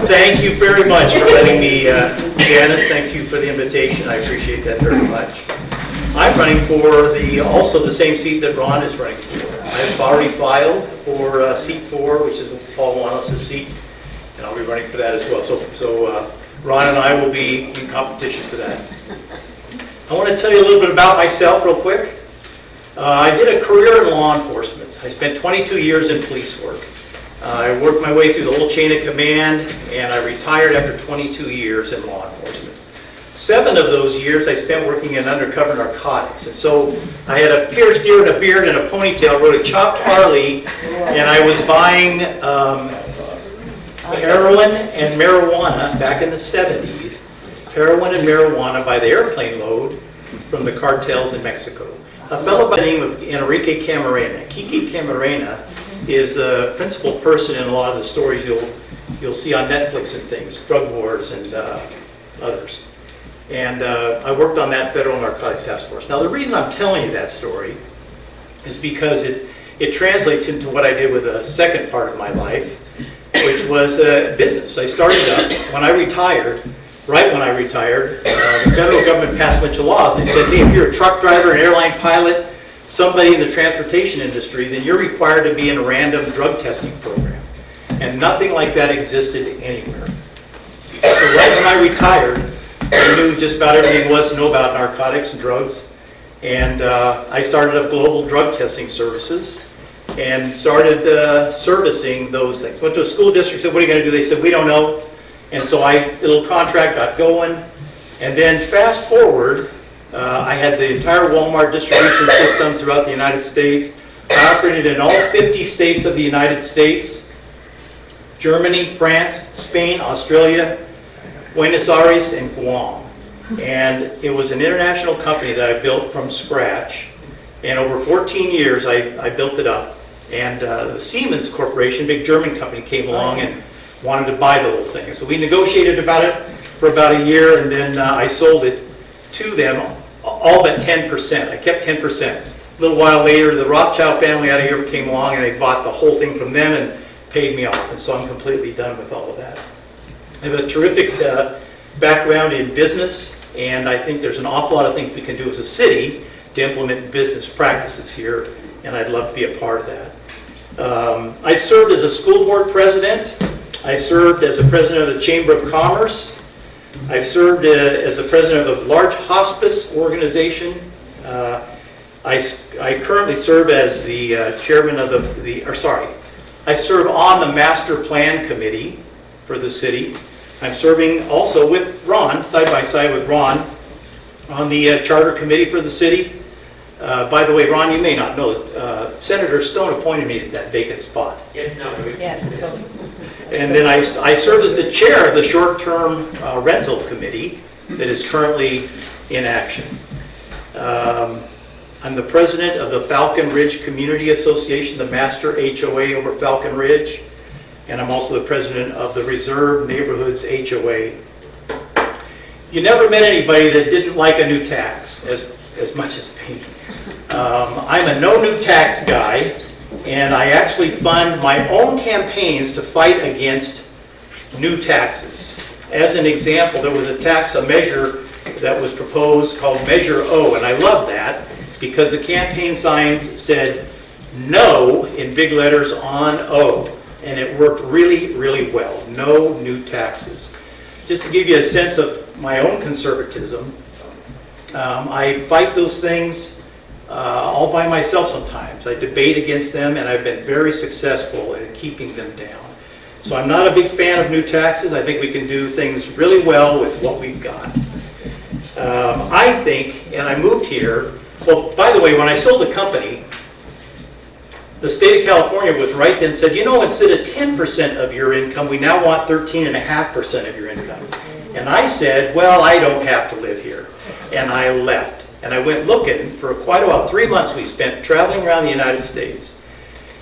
Thank you very much for letting me, Janice, thank you for the invitation. I appreciate that very much. I'm running for also the same seat that Ron is running for. I've already filed for seat 4, which is Paul Wallace's seat, and I'll be running for that as well. So Ron and I will be in competition for that. I want to tell you a little bit about myself real quick. I did a career in law enforcement. I spent 22 years in police work. I worked my way through the whole chain of command, and I retired after 22 years in law enforcement. 7 of those years I spent working in undercover narcotics. And so I had a pierced ear and a beard and a ponytail, rode a chopped Harley, and I was buying heroin and marijuana back in the 70s. Heroin and marijuana by the airplane load from the cartels in Mexico. A fellow by the name of Enrique Camarena. Kiki Camarena is the principal person in a lot of the stories you'll see on Netflix and things, drug wars and others. And I worked on that Federal Narcotics Task Force. Now the reason I'm telling you that story is because it translates into what I did with the second part of my life, which was business. I started up when I retired. Right when I retired, the federal government passed a bunch of laws. And they said, hey, if you're a truck driver, an airline pilot, somebody in the transportation industry, then you're required to be in a random drug testing program. And nothing like that existed anywhere. So right when I retired, I knew just about everything there was to know about narcotics and drugs. And I started up global drug testing services and started servicing those things. Went to a school district, said, what are you going to do? They said, we don't know. And so I did a little contract, got going, and then fast forward, I had the entire Walmart distribution system throughout the United States. I operated in all 50 states of the United States, Germany, France, Spain, Australia, Buenos Aires, and Guam. And it was an international company that I built from scratch. And over 14 years, I built it up. And the Siemens Corporation, big German company, came along and wanted to buy the whole thing. So we negotiated about it for about a year, and then I sold it to them, all but 10%. I kept 10%. A little while later, the Rothschild family out of here came along, and they bought the whole thing from them and paid me off. And so I'm completely done with all of that. I have a terrific background in business, and I think there's an awful lot of things we can do as a city to implement business practices here, and I'd love to be a part of that. I've served as a school board president. I've served as a president of the Chamber of Commerce. I've served as the president of a large hospice organization. I currently serve as the chairman of I serve on the master plan committee for the city. I'm serving also with Ron, side by side with Ron, on the charter committee for the city. By the way, Ron, you may not know, Senator Stone appointed me to that vacant spot. Yes, no. Yeah, totally. And then I serve as the chair of the short-term rental committee that is currently in action. I'm the president of the Falcon Ridge Community Association, the master HOA over Falcon Ridge, and I'm also the president of the Reserve Neighborhoods HOA. You never met anybody that didn't like a new tax as much as me. I'm a no new tax guy, and I actually fund my own campaigns to fight against new taxes. As an example, there was a measure that was proposed called Measure O, and I love that because the campaign signs said no in big letters on O, and it worked really, really well. No new taxes. Just to give you a sense of my own conservatism, I fight those things all by myself sometimes. I debate against them, and I've been very successful in keeping them down. So I'm not a big fan of new taxes. I think we can do things really well with what we've got. I think, and I moved here, well, by the way, when I sold the company, the state of California was right then said, you know, instead of 10% of your income, we now want 13.5% of your income. And I said, well, I don't have to live here. And I left. And I went looking for quite a while. 3 months we spent traveling around the United States.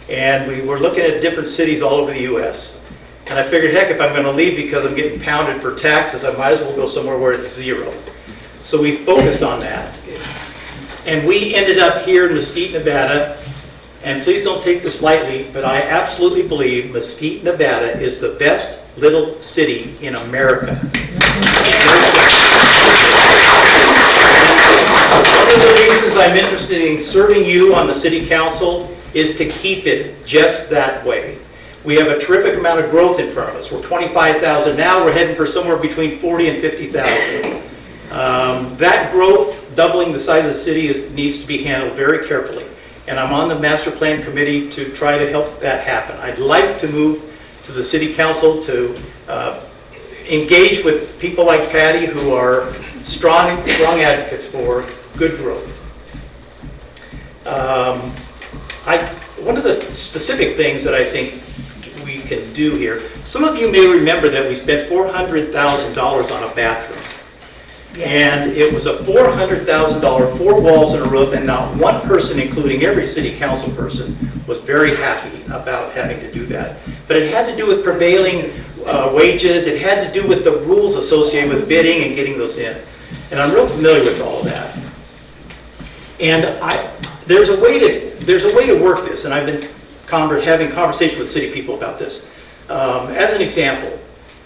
And we were looking at different cities all over the U.S. And I figured, heck, if I'm going to leave because I'm getting pounded for taxes, I might as well go somewhere where it's zero. So we focused on that. And we ended up here in Mesquite, Nevada, and please don't take this lightly, but I absolutely believe Mesquite, Nevada is the best little city in America. One of the reasons I'm interested in serving you on the city council is to keep it just that way. We have a terrific amount of growth in front of us. We're 25,000 now. We're heading for somewhere between 40 and 50,000. That growth, doubling the size of the city, needs to be handled very carefully. And I'm on the master plan committee to try to help that happen. I'd like to move to the city council to engage with people like Patty, who are strong advocates for good growth. One of the specific things that I think we can do here, some of you may remember that we spent $400,000 on a bathroom. Yeah. And it was a $400,000, 4 walls and a roof, and not one person, including every city council person, was very happy about having to do that. But it had to do with prevailing wages. It had to do with the rules associated with bidding and getting those in. And I'm real familiar with all of that. And there's a way to work this, and I've been having conversations with city people about this. As an example,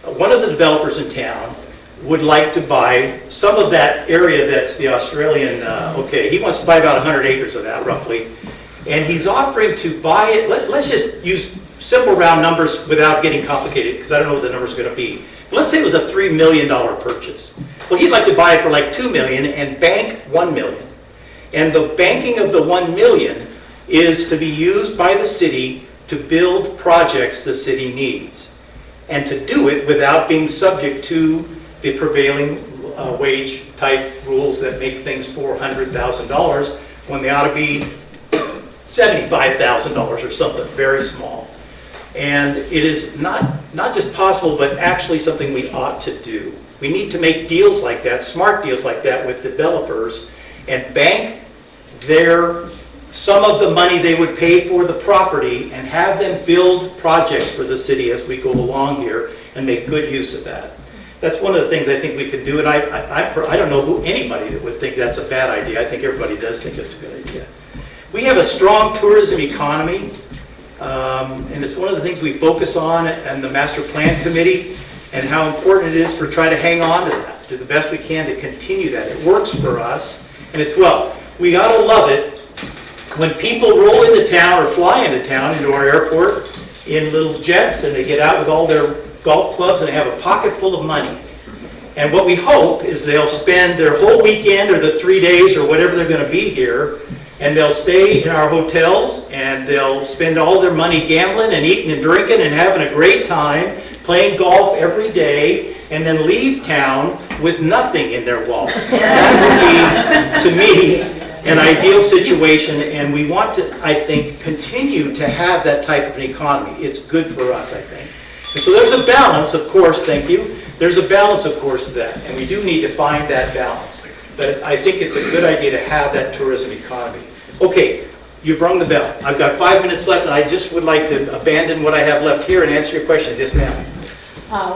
one of the developers in town would like to buy some of that area that's the Australian, he wants to buy about 100 acres of that roughly, and he's offering to buy it, let's just use simple round numbers without getting complicated, because I don't know what the number's going to be. But let's say it was a $3 million purchase. Well, he'd like to buy it for like $2 million and bank $1 million. And the banking of the $1 million is to be used by the city to build projects the city needs, and to do it without being subject to the prevailing wage type rules that make things $400,000 when they ought to be $75,000 or something very small. And it is not just possible, but actually something we ought to do. We need to make deals like that, smart deals like that, with developers, and bank some of the money they would pay for the property and have them build projects for the city as we go along here and make good use of that. That's one of the things I think we could do, and I don't know anybody that would think that's a bad idea. I think everybody does think it's a good idea. We have a strong tourism economy, and it's one of the things we focus on in the Master Plan Committee, and how important it is for trying to hang on to that, do the best we can to continue that. It works for us, and we ought to love it when people roll into town or fly into town, into our airport, in little jets, and they get out with all their golf clubs and they have a pocket full of money. And what we hope is they'll spend their whole weekend or the 3 days or whatever they're going to be here, and they'll stay in our hotels, and they'll spend all their money gambling and eating and drinking and having a great time, playing golf every day, and then leave town with nothing in their wallets. That would be, to me, an ideal situation, and we want to, I think, continue to have that type of an economy. It's good for us, I think. And so there's a balance, of course, thank you. There's a balance, of course, to that, and we do need to find that balance. But I think it's a good idea to have that tourism economy. Okay, you've rung the bell. I've got 5 minutes left, and I just would like to abandon what I have left here and answer your questions. Yes, ma'am.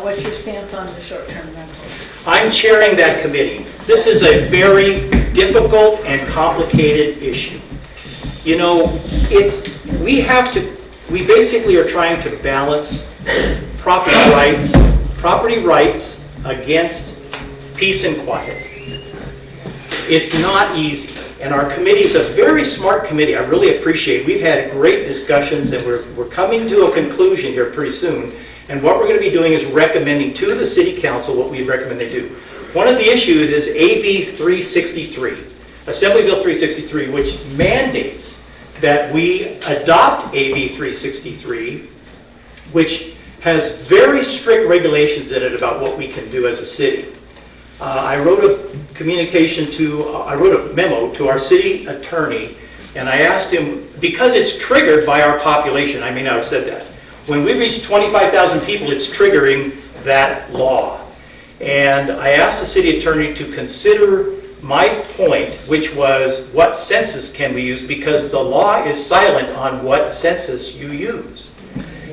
What's your stance on the short-term rentals? I'm chairing that committee. This is a very difficult and complicated issue. You know, we basically are trying to balance property rights against peace and quiet. It's not easy, and our committee is a very smart committee. I really appreciate. We've had great discussions, and we're coming to a conclusion here pretty soon. And what we're going to be doing is recommending to the City Council what we recommend they do. One of the issues is AB 363, Assembly Bill 363, which mandates that we adopt AB 363, which has very strict regulations in it about what we can do as a city. I wrote a memo to our city attorney, and I asked him, because it's triggered by our population, I may not have said that. When we reach 25,000 people, it's triggering that law. And I asked the city attorney to consider my point, which was, what census can we use? Because the law is silent on what census you use.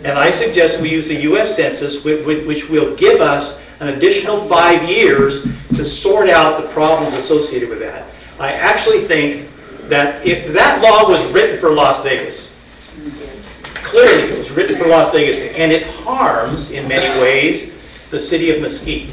And I suggest we use the U.S. Census, which will give us an additional 5 years to sort out the problems associated with that. I actually think that if that law was written for Las Vegas, clearly, it was written for Las Vegas, and it harms, in many ways, the city of Mesquite.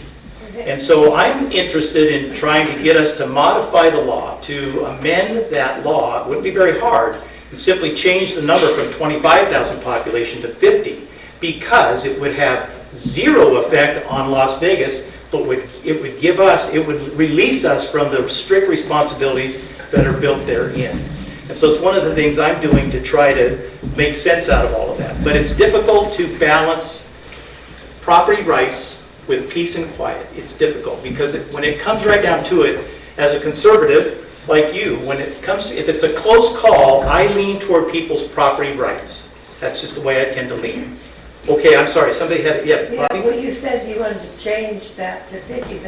And so I'm interested in trying to get us to modify the law, to amend that law. It wouldn't be very hard. And simply change the number from 25,000 population to 50, because it would have zero effect on Las Vegas, but it would release us from the strict responsibilities that are built therein. And so it's one of the things I'm doing to try to make sense out of all of that. But it's difficult to balance property rights with peace and quiet. It's difficult because when it comes right down to it, as a conservative like you, if it's a close call, I lean toward people's property rights. That's just the way I tend to lean. Okay, I'm sorry, somebody had, Yeah, Bobby? well, you said you wanted to change that to 50,000.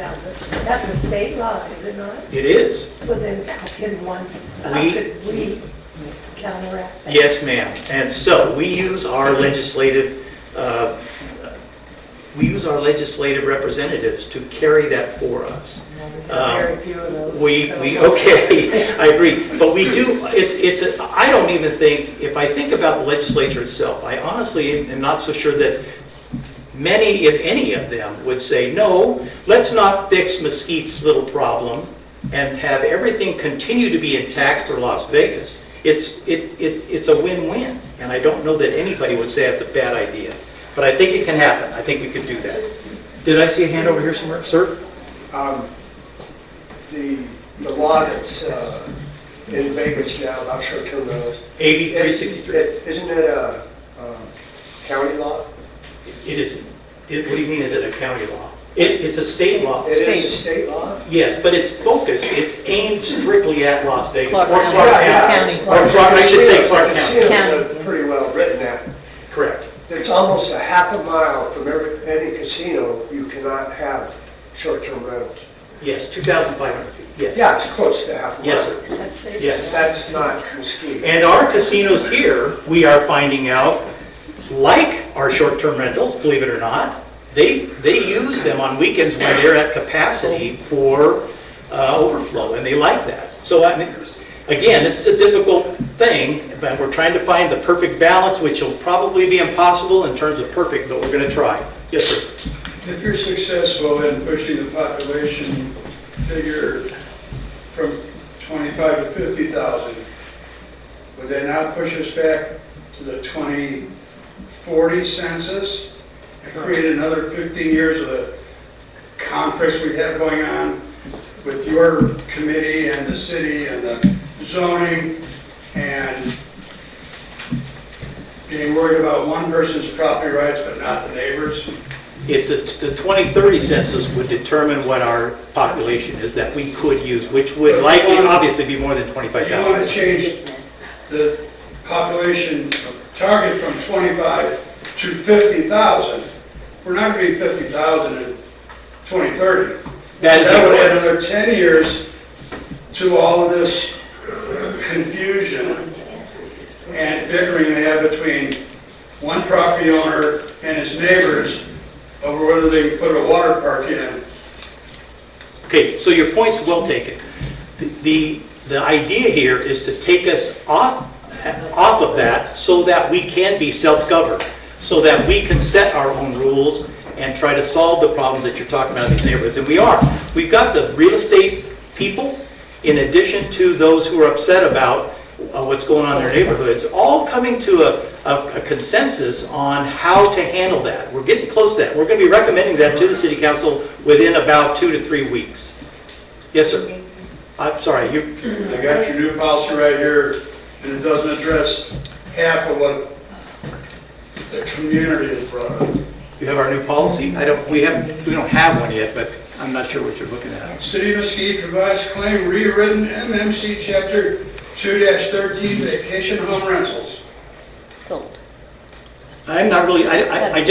That's a state law, is it not? It is. Well, then how could we counteract that? Yes, ma'am. And so we use our legislative representatives to carry that for us. Very few of those. Okay, I agree. But we do, I don't even think, if I think about the legislature itself, I honestly am not so sure that many, if any of them, would say, no, let's not fix Mesquite's little problem and have everything continue to be intact for Las Vegas. It's a win-win. And I don't know that anybody would say it's a bad idea. But I think it can happen. I think we could do that. Did I see a hand over here somewhere, sir? The law that's in Vegas now about short-term rentals. AB 363. Isn't it a county law? It isn't. What do you mean, is it a county law? It's a state law. It is a state law? Yes, but it's focused, it's aimed strictly at Las Vegas. Clark Or County. Clark County. I should say Clark County. Casinos are pretty well written at. Correct. It's almost a half a mile from any casino you cannot have short-term rentals. Yes, 2,500 feet, yes. Yeah, it's close to half a mile. Yes, sir. Yes. That's not Mesquite. And our casinos here, we are finding out, like our short-term rentals, believe it or not, they use them on weekends when they're at capacity for overflow, and they like that. So I mean, again, this is a difficult thing, but we're trying to find the perfect balance, which will probably be impossible in terms of perfect, but we're going to try. Yes, sir. If you're successful in pushing the population figure from 25 to 50,000, would they not push us back to the 2040 census and create another 15 years of the conference we have going on with your committee and the city and the zoning and being worried about one person's property rights but not the neighbors? The 2030 census would determine what our population is that we could use, which would likely, obviously, be more than You want 25,000. to change the population target from 25 to 50,000. We're not going to be 50,000 in 2030. That is That would correct. add another 10 years to all of this confusion and bickering they have between one property owner and his neighbors over whether they can put a water park in. Okay, so your point's well taken. The idea here is to take us off of that so that we can be self-governed, so that we can set our own rules and try to solve the problems that you're talking about in these neighborhoods. And we are. We've got the real estate people, in addition to those who are upset about what's going on in their neighborhoods, all coming to a consensus on how to handle that. We're getting close to that. We're going to be recommending that to the City Council within about 2 to 3 weeks. Yes, sir. I'm sorry. I got your new policy right here, and it doesn't address half of what the community has brought up. You have our new policy? We don't have one yet, but I'm not sure what you're looking at. City of Mesquite provides claim rewritten MMC Chapter 2-13 vacation home rentals. Sold. I'm not really, I'm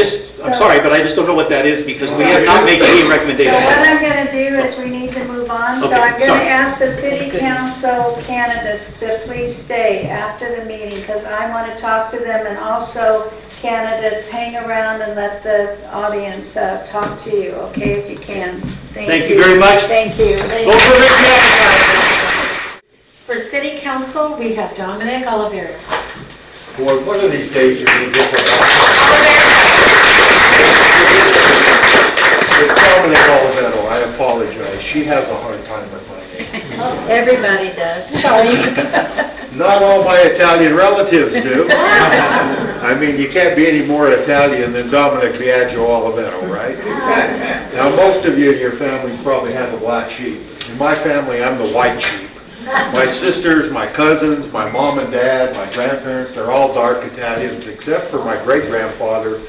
sorry, but I just don't know what that is because we have not made any So recommendations. what I'm going to do is we need to move on. So Okay, I'm going sorry. to ask the city council candidates to please stay after the meeting because I want to talk to them, and also candidates hang around and let the audience talk to you, okay, if you can. Thank you very much. Thank you. Vote for Rick McIntyre. For City Council, we have Dominic Olivero. Boy, one of these days you're going to get the It's Dominic Oliveto, I apologize. She has a hard time with my name. Everybody does. Sorry. Not all my Italian relatives do. I mean, you can't be any more Italian than Dominic Biagio Oliveto, right? Now, most of you in your families probably have a black sheep. In my family, I'm the white sheep. My sisters, my cousins, my mom and dad, my grandparents, they're all dark Italians, except for my great-grandfather,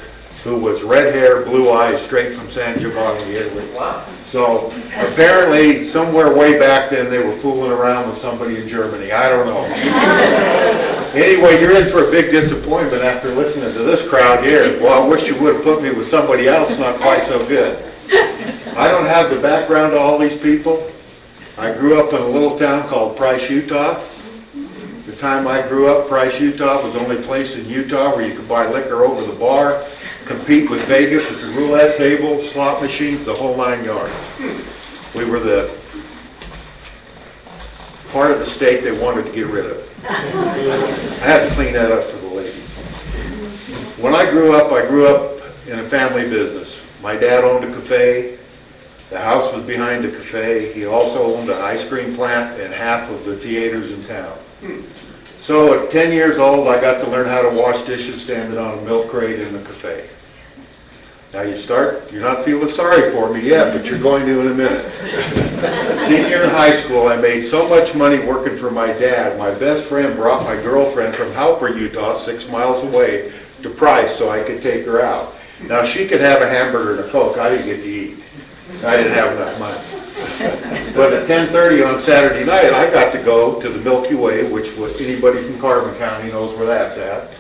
who was red hair, blue eyes, straight from San Giovanni, Italy. So apparently, somewhere way back then, they were fooling around with somebody in Germany. I don't know. Anyway, you're in for a big disappointment after listening to this crowd here. Well, I wish you would have put me with somebody else not quite so good. I don't have the background to all these people. I grew up in a little town called Price, Utah. The time I grew up, Price, Utah was the only place in Utah where you could buy liquor over the bar, compete with Vegas at the roulette table, slot machines, the whole 9 yards. We were the part of the state they wanted to get rid of. I had to clean that up for the ladies. When I grew up in a family business. My dad owned a cafe. The house was behind the cafe. He also owned an ice cream plant and half of the theaters in town. So at 10 years old, I got to learn how to wash dishes standing on a milk crate in the cafe. Now you're not feeling sorry for me yet, but you're going to in a minute. Senior in high school, I made so much money working for my dad. My best friend brought my girlfriend from Halper, Utah, 6 miles away, to Price so I could take her out. Now she could have a hamburger and a Coke. I didn't get to eat. I didn't have enough money. But at 10:30 on Saturday night, I got to go to the Milky Way, which anybody from Carbon County knows where that's at.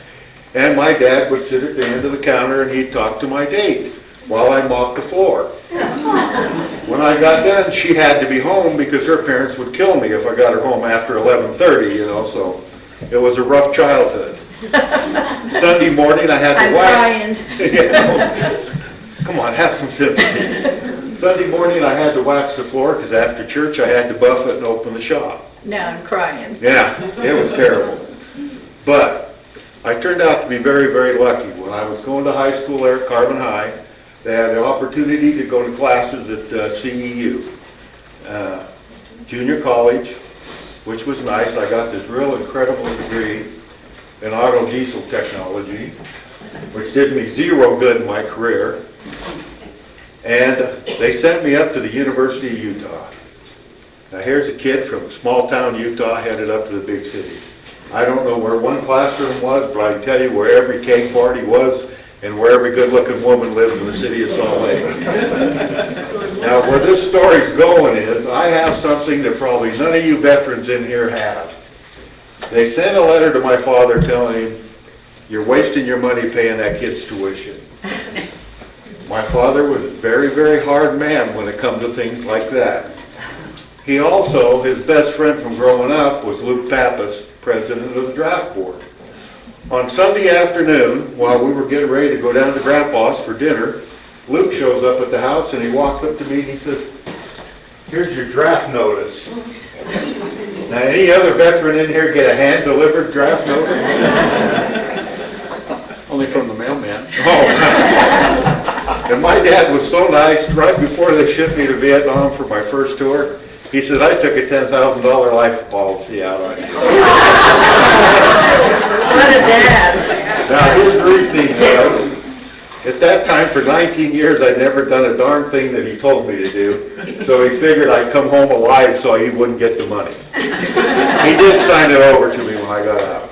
And my dad would sit at the end of the counter and he'd talk to my date while I mopped the floor. When I got done, she had to be home because her parents would kill me if I got her home after 11:30, so it was a rough childhood. Sunday morning, I had to I'm crying. Come on, have some sympathy. Sunday morning, I had to wax the floor because after church, I had to buff it and open the shop. Now I'm crying. Yeah, it was terrible. But I turned out to be very, very lucky. When I was going to high school there at Carbon High, they had the opportunity to go to classes at CEU, junior college, which was nice. I got this real incredible degree in auto diesel technology, which did me zero good in my career. And they sent me up to the University of Utah. Now here's a kid from small town Utah headed up to the big city. I don't know where one classroom was, but I can tell you where every cake party was and where every good-looking woman lived in the city of Salt Lake. Now where this story's going is, I have something that probably none of you veterans in here have. They sent a letter to my father telling him, "You're wasting your money paying that kid's tuition." My father was a very, very hard man when it comes to things like that. He also, his best friend from growing up was Luke Pappas, president of the draft board. On Sunday afternoon, while we were getting ready to go down to Grandpa's for dinner, Luke shows up at the house and he walks up to me and he says, "Here's your draft notice." Now, any other veteran in here get a hand-delivered draft notice? Only from the mailman. Oh. And my dad was so nice, right before they shipped me to Vietnam for my first tour, he said, "I took a $10,000 life policy out on you." What a dad. Now his reasoning was, at that time for 19 years I'd never done a darn thing that he told me to do, so he figured I'd come home alive so he wouldn't get the money. He did sign it over to me when I got out.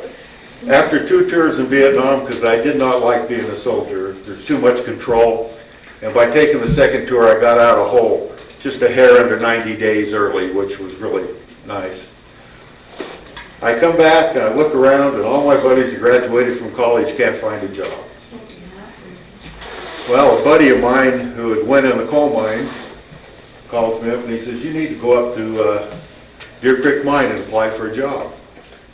After 2 tours in Vietnam, because I did not like being a soldier, there's too much control, and by taking the second tour I got out a whole, just a hair under 90 days early, which was really nice. I come back and I look around and all my buddies who graduated from college can't find a job. Well, a buddy of mine who had went in the coal mine calls me up and he says, "You need to go up to Deer Creek Mine and apply for a job."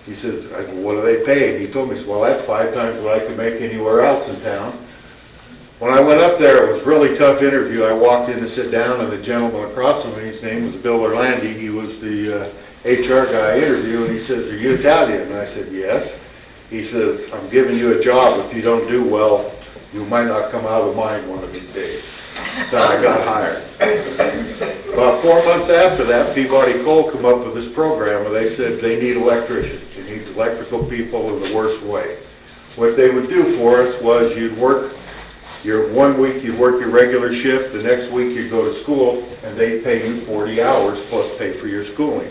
He says, I go, "What do they pay?" And he told me, "Well, that's 5 times what I could make anywhere else in town." When I went up there, it was a really tough interview. I walked in to sit down, and the gentleman across from me, his name was Bill Orlandi. He was the HR guy I interviewed, and he says, "Are you Italian?" And I said, "Yes." He says, I'm giving you a job. If you don't do well, you might not come out of mine one of these days. So I got hired. About 4 months after that, Peabody Coal come up with this program where they said they need electricians. You need electrical people in the worst way. What they would do for us was you'd work one week you'd work your regular shift, the next week you'd go to school, and they'd pay you 40 hours plus pay for your schooling.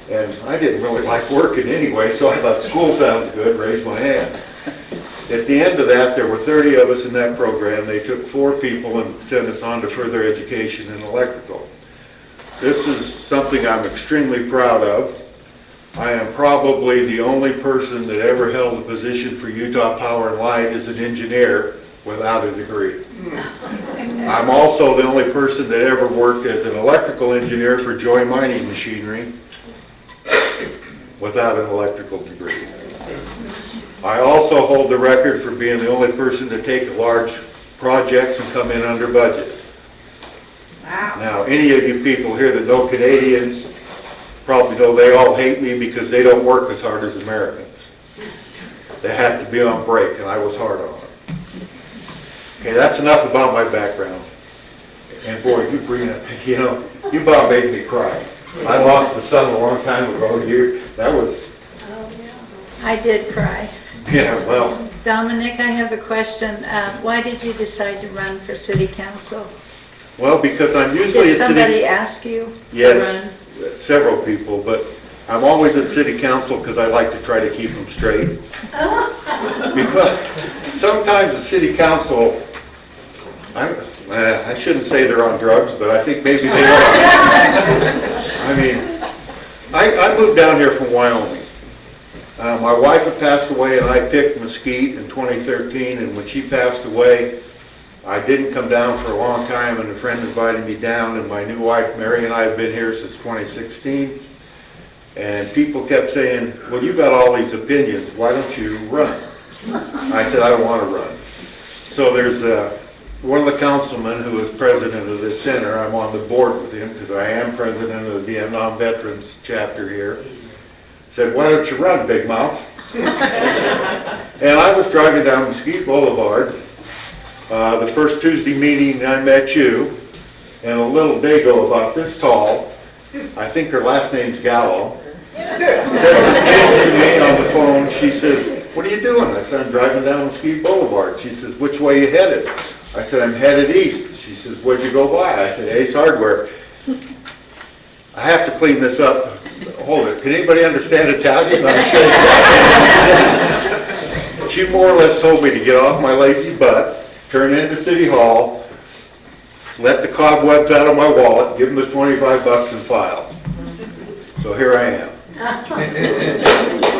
And I didn't really like working anyway, so I thought school sounds good, raised my hand. At the end of that, there were 30 of us in that program. They took 4 people and sent us on to further education in electrical. This is something I'm extremely proud of. I am probably the only person that ever held a position for Utah Power and Light as an engineer without a degree. I'm also the only person that ever worked as an electrical engineer for Joy Mining Machinery without an electrical degree. I also hold the record for being the only person to take large projects and come in under budget. Now, any of you people here that know Canadians probably know they all hate me because they don't work as hard as Americans. They have to be on break, and I was hard on them. Okay, that's enough about my background. And boy, you bring it, you know, you about made me cry. I lost a son a long time ago. That was... I did cry. Yeah, well... Dominic, I have a question. Why did you decide to run for city council? Well, because I'm usually Did at somebody city... ask you to Yes, run? several people, but I'm always at city council because I like to try to keep them straight. Because sometimes the city council, I shouldn't say they're on drugs, but I think maybe they are. I mean, I moved down here from Wyoming. My wife had passed away and I picked Mesquite in 2013, and when she passed away, I didn't come down for a long time, and a friend invited me down, and my new wife, Mary, and I have been here since 2016. And people kept saying, well, you got all these opinions, why don't you run? I said, I don't want to run. So there's one of the councilmen who is president of this center. I'm on the board with him because I am president of the Vietnam Veterans chapter here. Said, why don't you run, big mouth? And I was driving down Mesquite Boulevard. The first Tuesday meeting I met you, and a little dago about this tall, I think her last name's Gallo, said some things to me on the phone. She says, what are you doing? I said, I'm driving down Mesquite Boulevard. She says, which way you headed? I said, I'm headed east. She says, where'd you go by? I said, Ace Hardware. I have to clean this up. Hold it. Can anybody understand Italian? She more or less told me to get off my lazy butt, turn into City Hall, let the cobwebs out of my wallet, give them the 25 bucks and file. So here I am.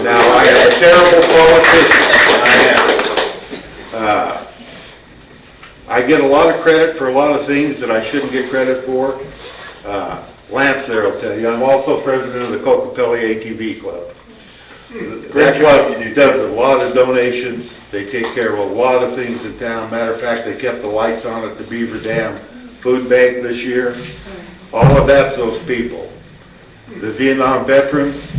Now, I am a terrible politician. I am. I get a lot of credit for a lot of things that I shouldn't get credit for. Lance there will tell you, I'm also president of the Cocopelli ATV Club. That club does a lot of donations. They take care of a lot of things in town. Matter of fact, they kept the lights on at the Beaver Dam Food Bank this year. All of that's those people. The Vietnam veterans,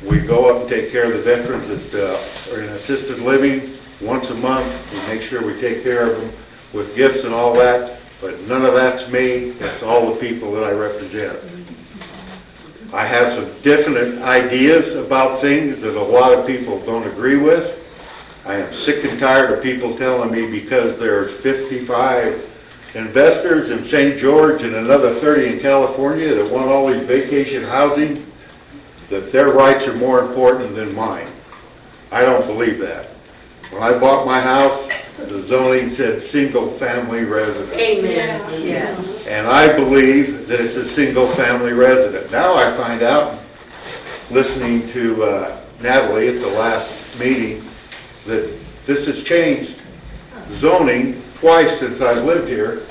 we go up and take care of the veterans that are in assisted living once a month. We make sure we take care of them with gifts and all that, but none of that's me. That's all the people that I represent. I have some definite ideas about things that a lot of people don't agree with. I am sick and tired of people telling me because there's 55 investors in St. George and another 30 in California that want all these vacation housing, that their rights are more important than mine. I don't believe that. When I bought my house, the zoning said single-family resident. Amen, yes. And I believe that it's a single-family resident. Now I find out, listening to Natalie at the last meeting, that this has changed zoning twice since I've lived here.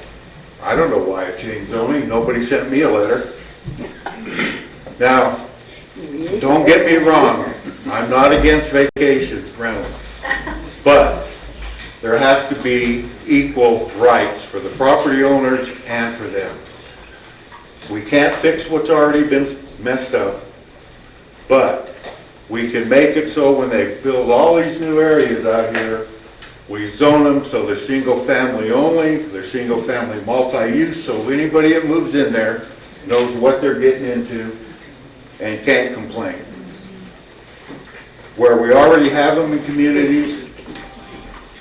I don't know why it changed zoning. Nobody sent me a letter. Now, don't get me wrong. I'm not against vacation rentals. But there has to be equal rights for the property owners and for them. We can't fix what's already been messed up, but We can make it so when they build all these new areas out here, we zone them so they're single family only, they're single family multi-use, so anybody that moves in there knows what they're getting into and can't complain. Where we already have them in communities,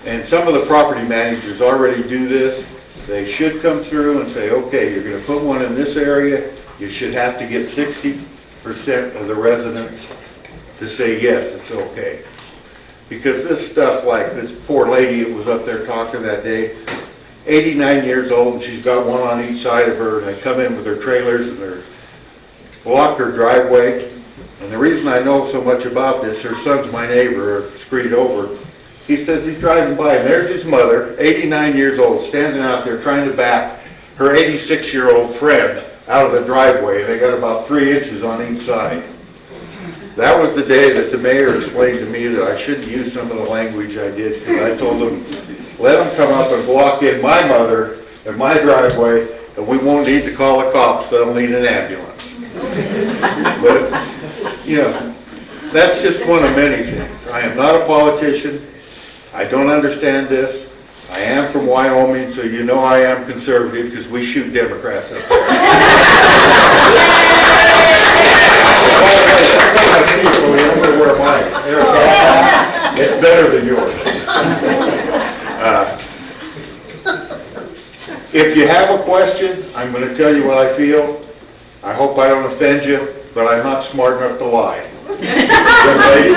and some of the property managers already do this, they should come through and say, okay, you're gonna put one in this area, you should have to get 60% of the residents to say, yes, it's okay. Because this stuff, like this poor lady that was up there talking that day, 89 years old, and she's got one on each side of her, and they come in with their trailers and they block her driveway. And the reason I know so much about this, her son's my neighbor, street over. He says he's driving by, and there's his mother, 89 years old, standing out there trying to back her 86-year-old friend out of the driveway. They got about 3 inches on each side. That was the day that the mayor explained to me that I shouldn't use some of the language I did, because I told him, let them come up and block in my mother and my driveway, and we won't need to call the cops, they'll need an ambulance. But, you know, that's just one of many things. I am not a politician. I don't understand this. I am from Wyoming, so you know I am conservative, because we shoot Democrats up there. It's better than yours. If you have a question, I'm going to tell you what I feel. I hope I don't offend you, but I'm not smart enough to lie. Young lady?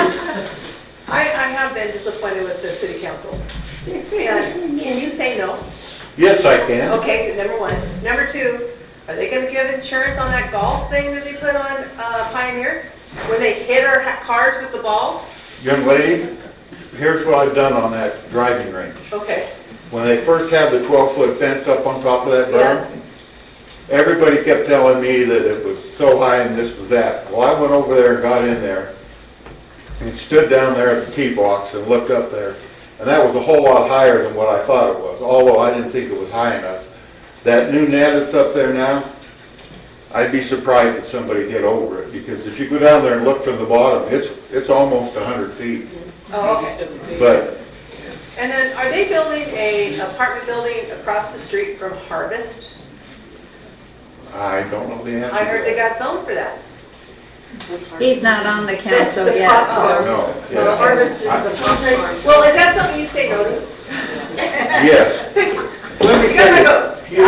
I have been disappointed with the city council. Can you say no? Yes, I can. Okay, number one. Number two, are they gonna give insurance on that golf thing that they put on Pioneer? When they hit our cars with the balls? Young lady, here's what I've done on that driving range. Okay. When they first had the 12-foot fence up on top of that berm, Yes. everybody kept telling me that it was so high and this was that. Well, I went over there and got in there and stood down there at the tee box and looked up there. And that was a whole lot higher than what I thought it was, although I didn't think it was high enough. That new net that's up there now, I'd be surprised if somebody hit over it, because if you go down there and look from the bottom, it's almost 100 feet. Oh, okay. But And then, are they building a apartment building across the street from Harvest? I don't know the answer. I heard to they that. got zoned for that. He's not on the That's council the yet, pop- so. No, Well, yeah. Harvest is the pump farm. Well, is that something you'd say no to? Yes. Let me You gotta tell go. you.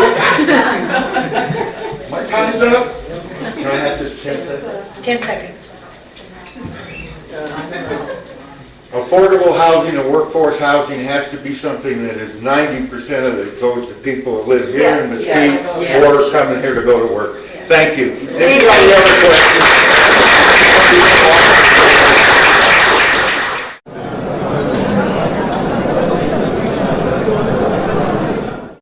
My time's up. Can I have this 10 seconds? 10 seconds. Affordable housing and workforce housing has to be something that is 90% of it goes to people that live here in Yes, Mesquite yes, or coming here to go to work. Thank you. Anybody ever